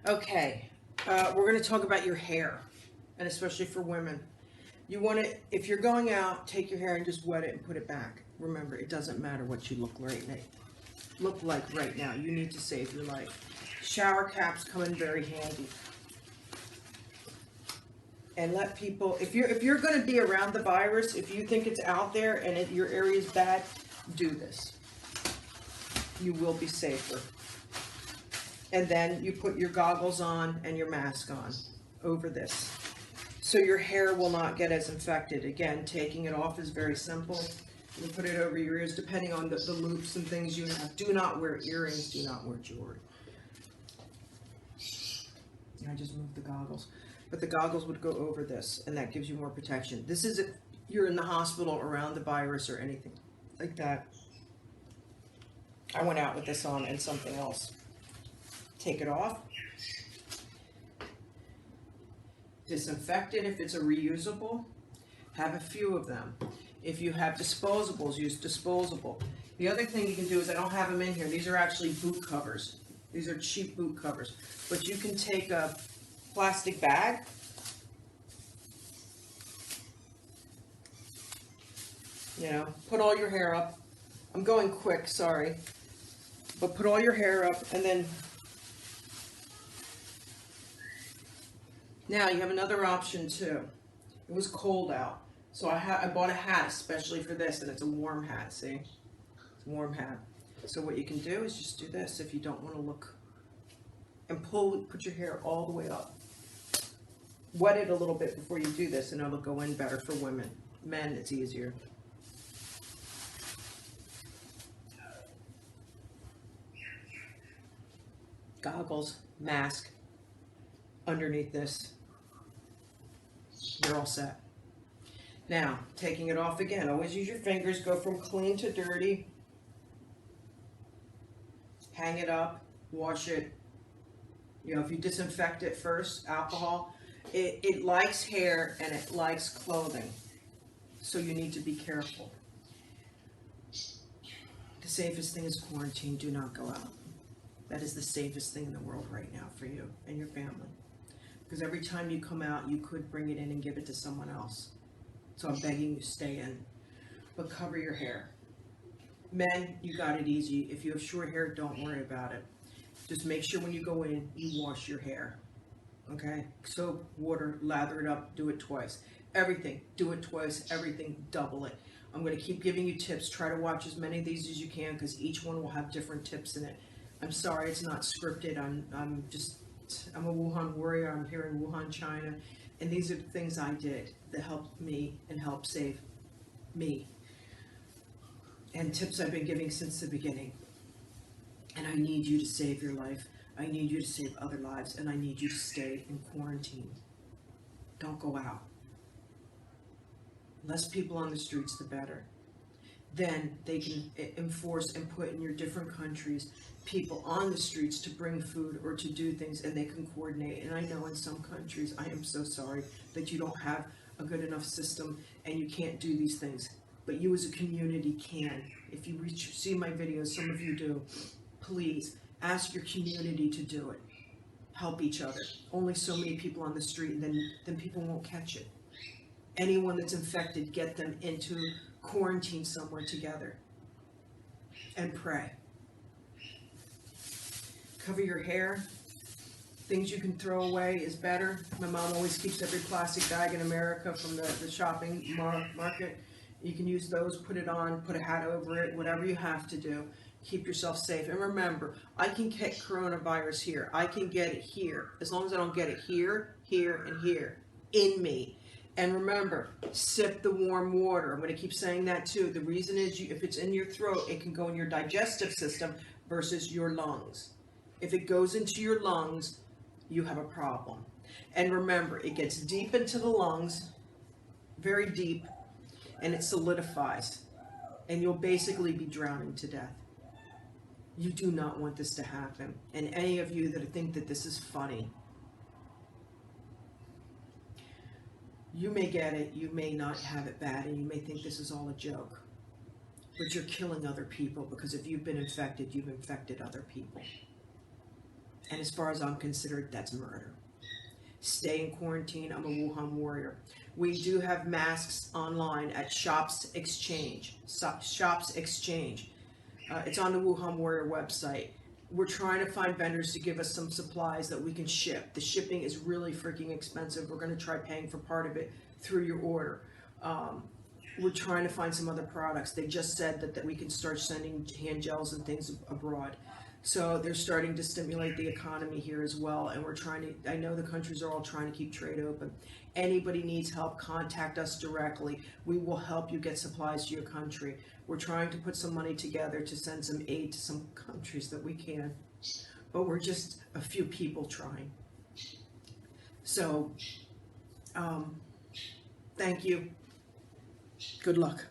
Okay, we're going to talk about your hair, and especially for women. You want to, if you're going out, take your hair and just wet it and put it back. Remember, it doesn't matter what you look like right now. You need to save your life. Shower caps come in very handy. And let people, if you're going to be around the virus, if you think it's out there and your area is bad, do this. You will be safer. And then you put your goggles on and your mask on over this. So your hair will not get as infected. Again, taking it off is very simple. You put it over your ears depending on the loops and things you have. Do not wear earrings, do not wear jewelry. I just moved the goggles. But the goggles would go over this, and that gives you more protection. This is if you're in the hospital around the virus or anything like that. I went out with this on and something else. Take it off. Disinfect it if it's a reusable. Have a few of them. If you have disposables, use disposable. The other thing you can do is, I don't have them in here, these are actually boot covers. These are cheap boot covers. But you can take a plastic bag, put all your hair up. I'm going quick, sorry. But put all your hair up, and then now you have another option too. It was cold out, so I bought a hat especially for this, and it's a warm hat, see? It's a warm hat. So what you can do is just do this if you don't want to look, and put your hair all the way up. Wet it a little bit before you do this, and it'll go in better for women. Men, it's easier. Goggles, mask, underneath this. You're all set. Now, taking it off again. Always use your fingers. Go from clean to dirty. Hang it up. Wash it. If you disinfect it first, alcohol, it likes hair and it likes clothing. So you need to be careful. The safest thing is quarantine. Do not go out. That is the safest thing in the world right now for you and your family. Because every time you come out, you could bring it in and give it to someone else. So I'm begging you, stay in. But cover your hair. Men, you got it easy. If you have short hair, don't worry about it. Just make sure when you go in, you wash your hair. Okay? Soap, water, lather it up, do it twice. Everything, do it twice. Everything, double it. I'm going to keep giving you tips. Try to watch as many of these as you can, because each one will have different tips in it. I'm sorry it's not scripted. I'm a Wuhan warrior. I'm here in Wuhan, China. And these are the things I did that helped me and helped save me. And tips I've been giving since the beginning. And I need you to save your life. I need you to save other lives. And I need you to stay in quarantine. Don't go out. Less people on the streets, the better. Then they can enforce and put in your different countries people on the streets to bring food or to do things, and they can coordinate. And I know in some countries, I am so sorry that you don't have a good enough system and you can't do these things. But you as a community can. If you see my videos, some of you do, please ask your community to do it. Help each other. Only so many people on the street, and then people won't catch it. Anyone that's infected, get them into quarantine somewhere together and pray. Cover your hair. Things you can throw away is better. My mom always keeps every plastic bag in America from the shopping market. You can use those, put it on, put a hat over it, whatever you have to do. Keep yourself safe. And remember, I can get coronavirus here. I can get it here. As long as I don't get it here, here, and here in me. And remember, sip the warm water. I'm going to keep saying that too. The reason is if it's in your throat, it can go in your digestive system versus your lungs. If it goes into your lungs, you have a problem. And remember, it gets deep into the lungs, very deep, and it solidifies. And you'll basically be drowning to death. You do not want this to happen. And any of you that think that this is funny, you may get it, you may not have it bad, and you may think this is all a joke. But you're killing other people, because if you've been infected, you've infected other people. And as far as I'm considered, that's murder. Stay in quarantine. I'm a Wuhan warrior. We do have masks online at Shops Exchange. Shops Exchange. It's on the Wuhan Warrior website. We're trying to find vendors to give us some supplies that we can ship. The shipping is really freaking expensive. We're going to try paying for part of it through your order. We're trying to find some other products. They just said that we can start sending hand gels and things abroad. So they're starting to stimulate the economy here as well. And we're trying to, I know the countries are all trying to keep trade open. Anybody needs help, contact us directly. We will help you get supplies to your country. We're trying to put some money together to send some aid to some countries that we can. But we're just a few people trying. So, thank you. Good luck.